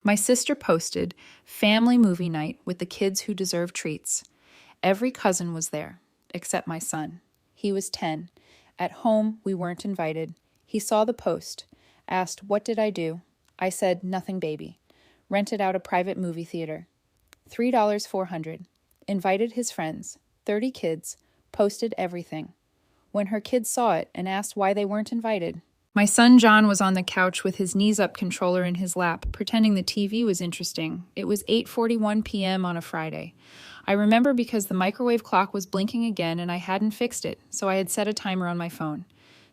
My sister posted, "Family movie night with the kids who deserve treats." Every cousin was there, except my son. He was 10. At home, we weren't invited. He saw the post, asked, "What did I do?" I said, "Nothing, baby." Rented out a private movie theater. $3 400. Invited his friends, 30 kids, posted everything. When her kids saw it and asked why they weren't invited, my son John was on the couch with his knees up controller in his lap, pretending the TV was interesting. It was 8:41 p.m. on a Friday. I remember because the microwave clock was blinking again and I hadn't fixed it, so I had set a timer on my phone.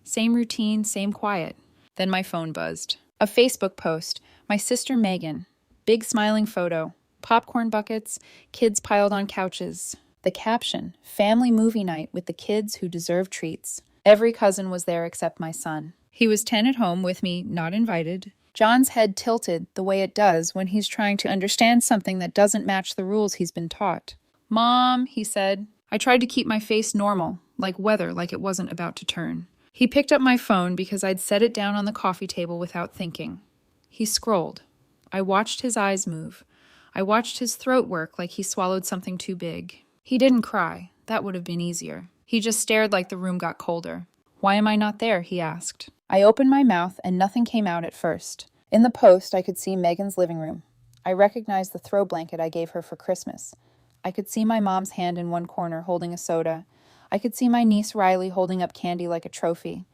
Same routine, same quiet. Then my phone buzzed. A Facebook post. My sister Megan. Big smiling photo. Popcorn buckets. Kids piled on couches. The caption, "Family movie night with the kids who deserve treats." Every cousin was there except my son. He was 10 at home with me, not invited. John's head tilted the way it does when he's trying to understand something that doesn't match the rules he's been taught. "Mom," he said. I tried to keep my face normal, like weather, like it wasn't about to turn. He picked up my phone because I'd set it down on the coffee table without thinking. He scrolled. I watched his eyes move. I watched his throat work like he swallowed something too big. He didn't cry. That would have been easier. He just stared like the room got colder. "Why am I not there?" he asked. I opened my mouth and nothing came out at first. In the post, I could see Megan's living room. I recognized the throw blanket I gave her for Christmas. I could see my mom's hand in one corner holding a soda. I could see my niece Riley holding up candy like a trophy.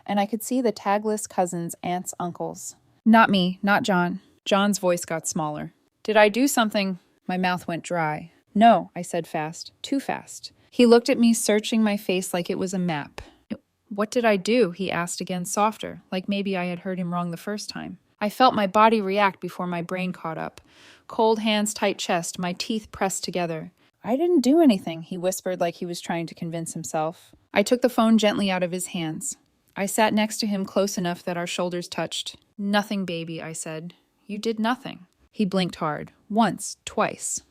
And I could see the tagless cousins, aunts, uncles. Not me, not John. John's voice got smaller. "Did I do something?" My mouth went dry. "No," I said fast. Too fast. He looked at me, searching my face like it was a map. "What did I do?" he asked again, softer, like maybe I had heard him wrong the first time. I felt my body react before my brain caught up. Cold hands, tight chest, my teeth pressed together. "I didn't do anything," he whispered like he was trying to convince himself. I took the phone gently out of his hands. I sat next to him close enough that our shoulders touched. "Nothing, baby," I said. "You did nothing." He blinked hard. Once, twice.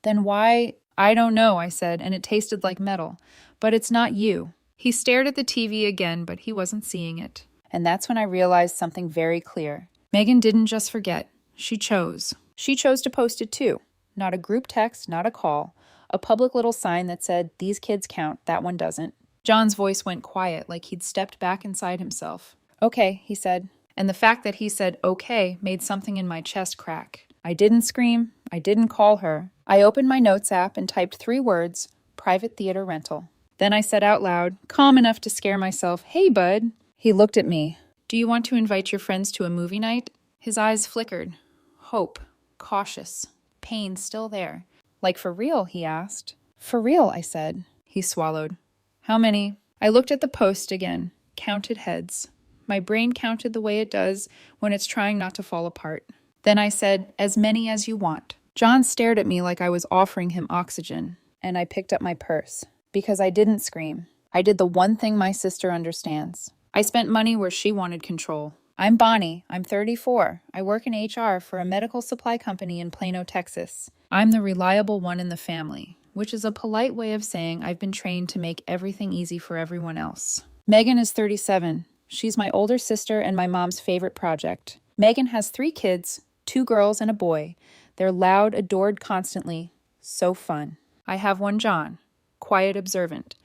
"Then why—" "I don't know," I said, and it tasted like metal. "But it's not you." He stared at the TV again, but he wasn't seeing it. And that's when I realized something very clear. Megan didn't just forget. She chose. She chose to post it too. Not a group text, not a call. A public little sign that said, "These kids count, that one doesn't." John's voice went quiet, like he'd stepped back inside himself. "Okay," he said. And the fact that he said "okay" made something in my chest crack. I didn't scream. I didn't call her. I opened my notes app and typed 3 words, "private theater rental." Then I said out loud, calm enough to scare myself, "Hey, bud." He looked at me. "Do you want to invite your friends to a movie night?" His eyes flickered. Hope. Cautious. Pain still there. "Like for real?" he asked. "For real," I said. He swallowed. "How many?" I looked at the post again. Counted heads. My brain counted the way it does when it's trying not to fall apart. Then I said, "As many as you want." John stared at me like I was offering him oxygen, and I picked up my purse. Because I didn't scream. I did the one thing my sister understands. I spent money where she wanted control. I'm Bonnie. I'm 34. I work in HR for a medical supply company in Plano, Texas. I'm the reliable one in the family, which is a polite way of saying I've been trained to make everything easy for everyone else. Megan is 37. She's my older sister and my mom's favorite project. Megan has 3 kids, 2 girls and a boy. They're loud, adored constantly. So fun. I have one John. Quiet, observant.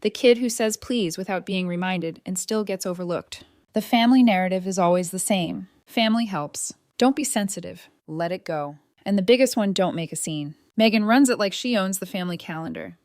The kid who says please without being reminded and still gets overlooked. The family narrative is always the same. Family helps. Don't be sensitive. Let it go. And the biggest one, don't make a scene. Megan runs it like she owns the family calendar.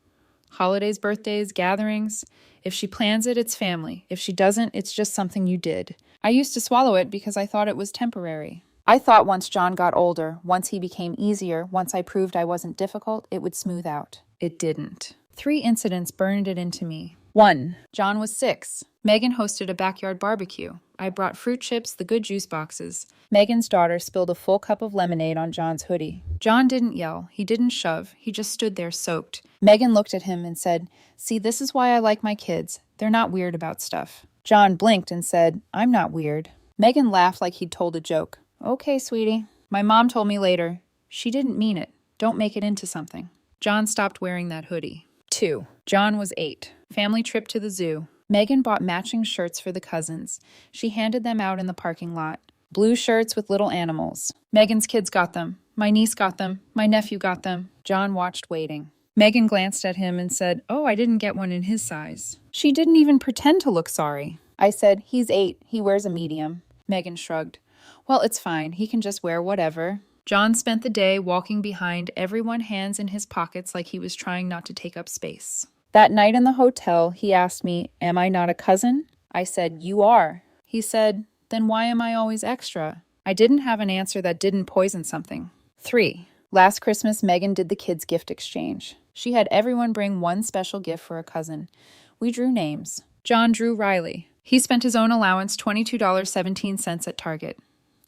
Holidays, birthdays, gatherings. If she plans it, it's family. If she doesn't, it's just something you did. I used to swallow it because I thought it was temporary. I thought once John got older, once he became easier, once I proved I wasn't difficult, it would smooth out. It didn't. 3 incidents burned it into me. 1. John was 6. Megan hosted a backyard barbecue. I brought fruit chips, the good juice boxes. Megan's daughter spilled a full cup of lemonade on John's hoodie. John didn't yell. He didn't shove. He just stood there soaked. Megan looked at him and said, "See, this is why I like my kids. They're not weird about stuff." John blinked and said, "I'm not weird." Megan laughed like he'd told a joke. "Okay, sweetie." My mom told me later, "She didn't mean it. Don't make it into something." John stopped wearing that hoodie. 2. John was 8. Family trip to the zoo. Megan bought matching shirts for the cousins. She handed them out in the parking lot. Blue shirts with little animals. Megan's kids got them. My niece got them. My nephew got them. John watched, waiting. Megan glanced at him and said, "Oh, I didn't get one in his size." She didn't even pretend to look sorry. I said, "He's 8. He wears a medium." Megan shrugged. "Well, it's fine. He can just wear whatever." John spent the day walking behind everyone, hands in his pockets like he was trying not to take up space. That night in the hotel, he asked me, "Am I not a cousin?" I said, "You are." He said, "Then why am I always extra?" I didn't have an answer that didn't poison something. 3. Last Christmas, Megan did the kids' gift exchange. She had everyone bring one special gift for a cousin. We drew names. John drew Riley. He spent his own allowance, $22.17 at Target.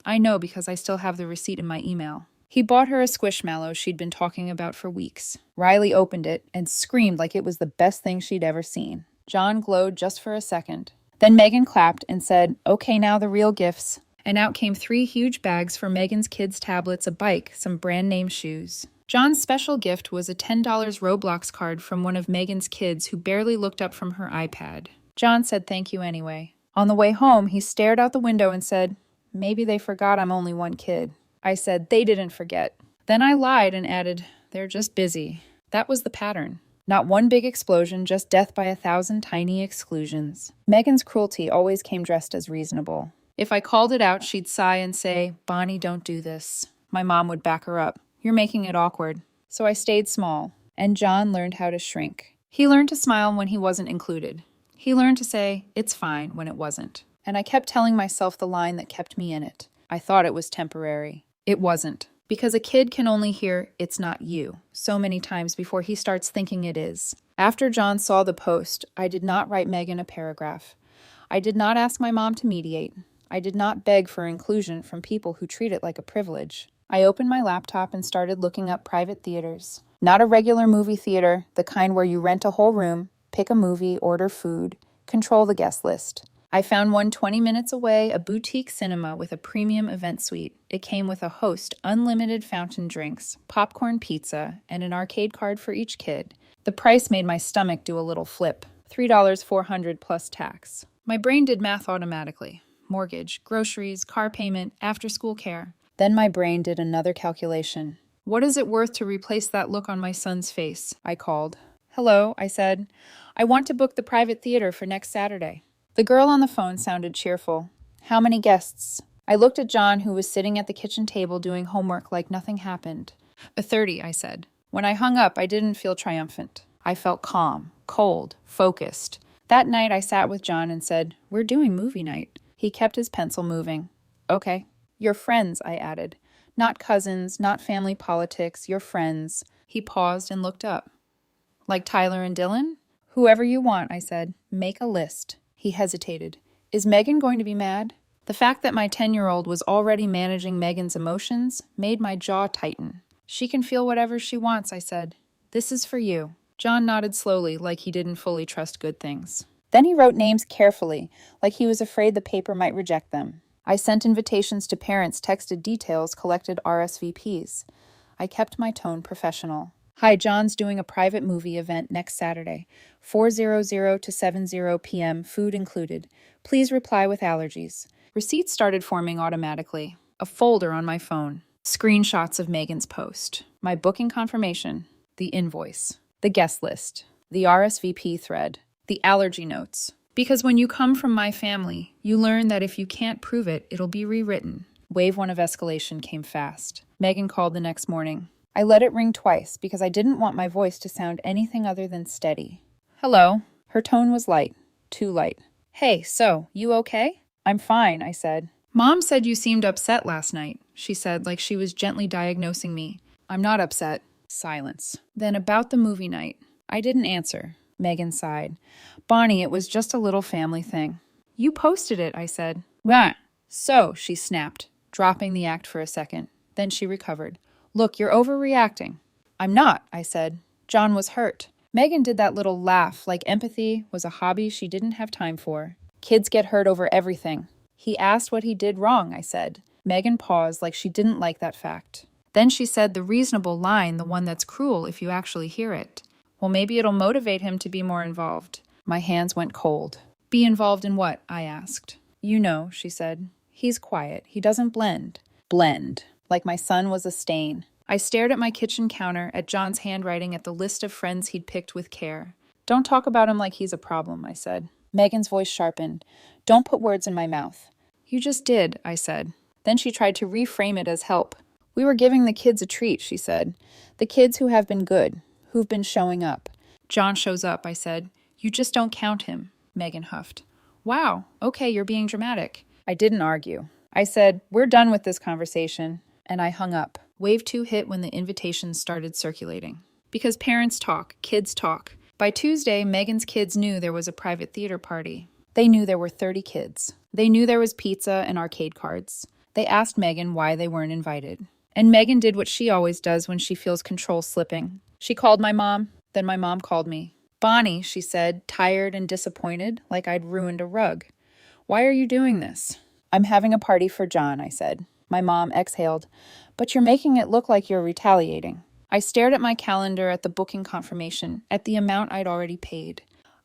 I know because I still have the receipt in my email. He bought her a squishmallow she'd been talking about for weeks. Riley opened it and screamed like it was the best thing she'd ever seen. John glowed just for a second. Then Megan clapped and said, "Okay, now the real gifts." And out came 3 huge bags for Megan's kids' tablets, a bike, some brand-name shoes. John's special gift was a $10 Roblox card from one of Megan's kids who barely looked up from her iPad. John said thank you anyway. On the way home, he stared out the window and said, "Maybe they forgot I'm only one kid." I said, "They didn't forget." Then I lied and added, "They're just busy." That was the pattern. Not one big explosion, just death by 1,000 tiny exclusions. Megan's cruelty always came dressed as reasonable. If I called it out, she'd sigh and say, "Bonnie, don't do this." My mom would back her up. "You're making it awkward." So I stayed small, and John learned how to shrink. He learned to smile when he wasn't included. He learned to say, "It's fine," when it wasn't. And I kept telling myself the line that kept me in it. I thought it was temporary. It wasn't. Because a kid can only hear, "It's not you," so many times before he starts thinking it is. After John saw the post, I did not write Megan a paragraph. I did not ask my mom to mediate. I did not beg for inclusion from people who treat it like a privilege. I opened my laptop and started looking up private theaters. Not a regular movie theater, the kind where you rent a whole room, pick a movie, order food, control the guest list. I found one 20 minutes away, a boutique cinema with a premium event suite. It came with a host, unlimited fountain drinks, popcorn pizza, and an arcade card for each kid. The price made my stomach do a little flip. $3,400 plus tax. My brain did math automatically. Mortgage, groceries, car payment, after-school care. Then my brain did another calculation. "What is it worth to replace that look on my son's face?" I called. "Hello," I said. "I want to book the private theater for next Saturday." The girl on the phone sounded cheerful. "How many guests?" I looked at John, who was sitting at the kitchen table doing homework like nothing happened. "A 30, I said. When I hung up, I didn't feel triumphant. I felt calm, cold, focused. That night, I sat with John and said, "We're doing movie night." He kept his pencil moving. "Okay." "Your friends," I added. "Not cousins, not family politics, your friends." He paused and looked up. "Like Tyler and Dylan?" "Whoever you want," I said. "Make a list." He hesitated. "Is Megan going to be mad?" The fact that my 10-year-old was already managing Megan's emotions made my jaw tighten. "She can feel whatever she wants," I said. "This is for you." John nodded slowly, like he didn't fully trust good things. Then he wrote names carefully, like he was afraid the paper might reject them. I sent invitations to parents, texted details, collected RSVPs. I kept my tone professional. "Hi, John's doing a private movie event next Saturday, 4:00 to 7:00 p.m., food included. Please reply with allergies." Receipts started forming automatically. A folder on my phone. Screenshots of Megan's post. My booking confirmation. The invoice. The guest list. The RSVP thread. The allergy notes. Because when you come from my family, you learn that if you can't prove it, it'll be rewritten. Wave 1 of Escalation came fast. Megan called the next morning. I let it ring twice because I didn't want my voice to sound anything other than steady. "Hello." Her tone was light. Too light. "Hey, so, you okay?" "I'm fine," I said. "Mom said you seemed upset last night," she said, like she was gently diagnosing me. "I'm not upset." Silence. Then about the movie night. I didn't answer. Megan sighed. "Bonnie, it was just a little family thing." "You posted it," I said. "Wah." "So," she snapped, dropping the act for a second. Then she recovered. "Look, you're overreacting." "I'm not," I said. John was hurt. Megan did that little laugh, like empathy was a hobby she didn't have time for. "Kids get hurt over everything." "He asked what he did wrong," I said. Megan paused like she didn't like that fact. Then she said the reasonable line, the one that's cruel if you actually hear it. "Well, maybe it'll motivate him to be more involved." My hands went cold. "Be involved in what?" I asked. "You know," she said. He's quiet. He doesn't blend. Blend. Like my son was a stain. I stared at my kitchen counter, at John's handwriting, at the list of friends he'd picked with care. Don't talk about him like he's a problem, I said. Megan's voice sharpened. Don't put words in my mouth. You just did, I said. Then she tried to reframe it as help. We were giving the kids a treat, she said. The kids who have been good, who've been showing up. John shows up, I said. You just don't count him, Megan huffed. Wow, okay, you're being dramatic. I didn't argue. I said, we're done with this conversation, and I hung up. Wave 2 hit when the invitations started circulating. Because parents talk, kids talk. By Tuesday, Megan's kids knew there was a private theater party. They knew there were 30 kids. They knew there was pizza and arcade cards. They asked Megan why they weren't invited. And Megan did what she always does when she feels control slipping. She called my mom, then my mom called me. Bonnie, she said, tired and disappointed, like I'd ruined a rug. Why are you doing this? I'm having a party for John, I said. My mom exhaled. But you're making it look like you're retaliating. I stared at my calendar, at the booking confirmation, at the amount I'd already paid.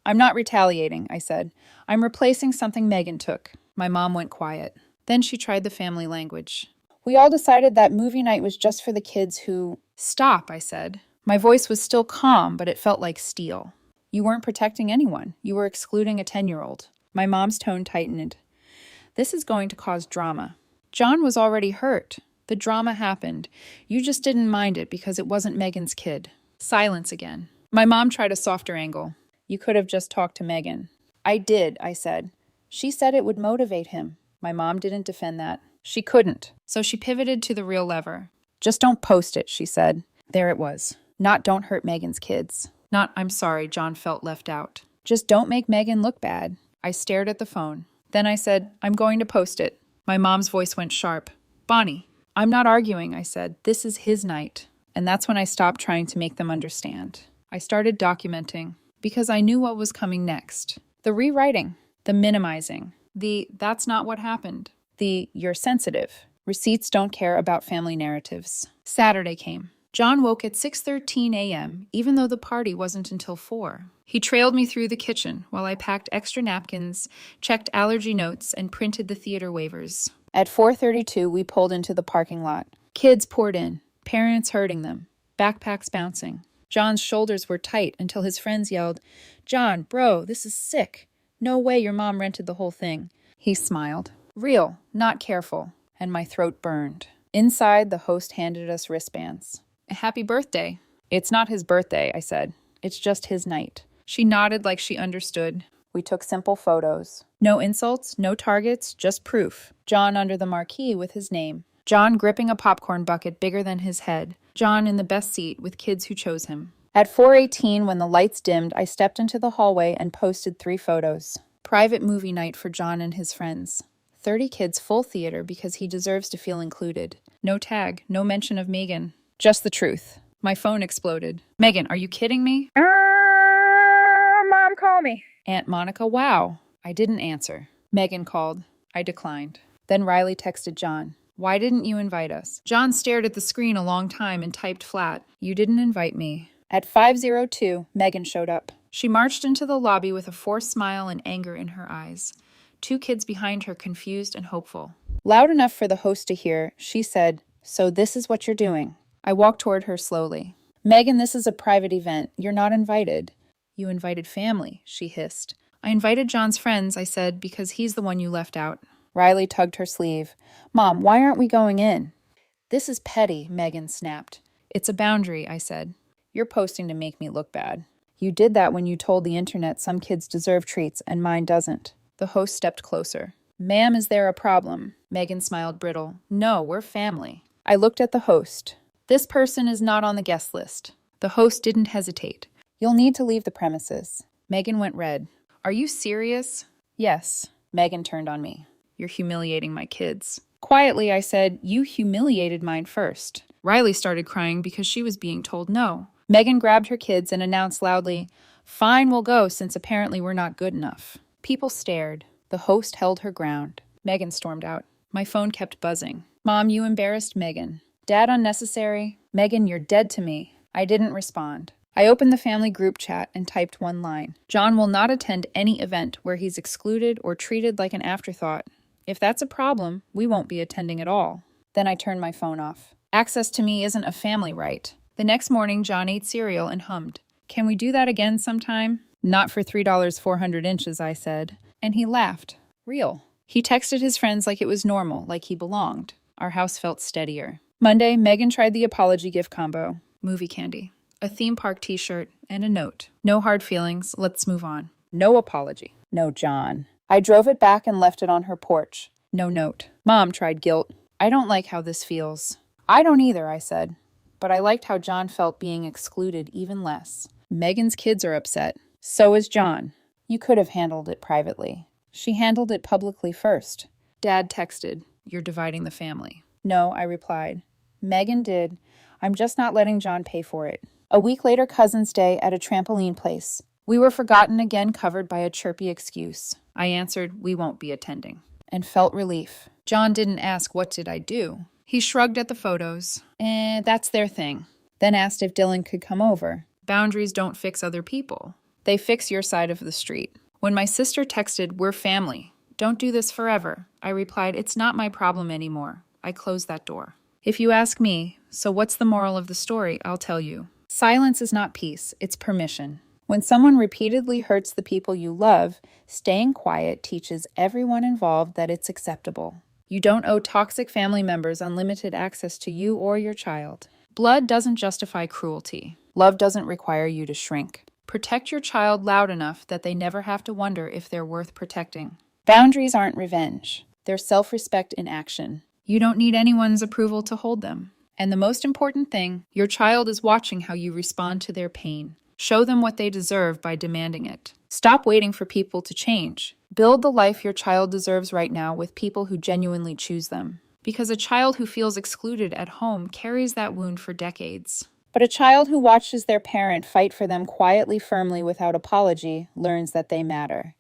I'm not retaliating, I said. I'm replacing something Megan took. My mom went quiet. Then she tried the family language. We all decided that movie night was just for the kids who... Stop, I said. My voice was still calm, but it felt like steel. You weren't protecting anyone. You were excluding a 10-year-old. My mom's tone tightened. This is going to cause drama. John was already hurt. The drama happened. You just didn't mind it because it wasn't Megan's kid. Silence again. My mom tried a softer angle. You could have just talked to Megan. I did, I said. She said it would motivate him. My mom didn't defend that. She couldn't. So she pivoted to the real lever. Just don't post it, she said. There it was. Not don't hurt Megan's kids. Not I'm sorry, John felt left out. Just don't make Megan look bad. I stared at the phone. Then I said, I'm going to post it. My mom's voice went sharp. Bonnie, I'm not arguing, I said. This is his night. And that's when I stopped trying to make them understand. I started documenting because I knew what was coming next. The rewriting, the minimizing, the that's not what happened, the you're sensitive. Receipts don't care about family narratives. Saturday came. John woke at 6:13 a.m., even though the party wasn't until 4. He trailed me through the kitchen while I packed extra napkins, checked allergy notes, and printed the theater waivers. At 4:32, we pulled into the parking lot. Kids poured in, parents herding them, backpacks bouncing. John's shoulders were tight until his friends yelled, John, bro, this is sick. No way your mom rented the whole thing. He smiled. Real, not careful. And my throat burned. Inside, the host handed us wristbands. Happy birthday. It's not his birthday, I said. It's just his night. She nodded like she understood. We took simple photos. No insults, no targets, just proof. John under the marquee with his name. John gripping a popcorn bucket bigger than his head. John in the best seat with kids who chose him. At 4:18, when the lights dimmed, I stepped into the hallway and posted 3 photos. Private movie night for John and his friends. 30 kids full theater because he deserves to feel included. No tag, no mention of Megan. Just the truth. My phone exploded. Megan, are you kidding me? Mom, call me. Aunt Monica, wow. I didn't answer. Megan called. I declined. Then Riley texted John. Why didn't you invite us? John stared at the screen a long time and typed flat. You didn't invite me. At 5:02, Megan showed up. She marched into the lobby with a forced smile and anger in her eyes. 2 kids behind her, confused and hopeful. Loud enough for the host to hear, she said, So this is what you're doing. I walked toward her slowly. Megan, this is a private event. You're not invited. You invited family, she hissed. I invited John's friends, I said, because he's the one you left out. Riley tugged her sleeve. Mom, why aren't we going in? This is petty, Megan snapped. It's a boundary, I said. You're posting to make me look bad. You did that when you told the internet some kids deserve treats and mine doesn't. The host stepped closer. Ma'am, is there a problem? Megan smiled brittle. No, we're family. I looked at the host. This person is not on the guest list. The host didn't hesitate. You'll need to leave the premises. Megan went red. Are you serious? Yes. Megan turned on me. You're humiliating my kids. Quietly, I said, you humiliated mine first. Riley started crying because she was being told no. Megan grabbed her kids and announced loudly, Fine, we'll go since apparently we're not good enough. People stared. The host held her ground. Megan stormed out. My phone kept buzzing. Mom, you embarrassed Megan. Dad, unnecessary. Megan, you're dead to me. I didn't respond. I opened the family group chat and typed one line. John will not attend any event where he's excluded or treated like an afterthought. If that's a problem, we won't be attending at all. Then I turned my phone off. Access to me isn't a family right. The next morning, John ate cereal and hummed. Can we do that again sometime? Not for $3 400 inches, I said. And he laughed. Real. He texted his friends like it was normal, like he belonged. Our house felt steadier. Monday, Megan tried the apology gift combo. Movie candy, a theme park t-shirt, and a note. No hard feelings, let's move on. No apology. No John. I drove it back and left it on her porch. No note. Mom tried guilt. I don't like how this feels. I don't either, I said. But I liked how John felt being excluded even less. Megan's kids are upset. So is John. You could have handled it privately. She handled it publicly first. Dad texted, "You're dividing the family." No, I replied. Megan did. I'm just not letting John pay for it. A week later, Cousin's Day at a trampoline place. We were forgotten again, covered by a chirpy excuse. I answered, we won't be attending, and felt relief. John didn't ask what did I do. He shrugged at the photos. That's their thing. Then asked if Dylan could come over. Boundaries don't fix other people. They fix your side of the street. When my sister texted, "We're family. Don't do this forever," I replied, "It's not my problem anymore." I closed that door. If you ask me, so what's the moral of the story, I'll tell you. Silence is not peace, it's permission. When someone repeatedly hurts the people you love, staying quiet teaches everyone involved that it's acceptable. You don't owe toxic family members unlimited access to you or your child. Blood doesn't justify cruelty. Love doesn't require you to shrink. Protect your child loud enough that they never have to wonder if they're worth protecting. Boundaries aren't revenge. They're self-respect in action. You don't need anyone's approval to hold them. And the most important thing, your child is watching how you respond to their pain. Show them what they deserve by demanding it. Stop waiting for people to change. Build the life your child deserves right now with people who genuinely choose them. Because a child who feels excluded at home carries that wound for decades. But a child who watches their parent fight for them quietly, firmly, without apology, learns that they matter.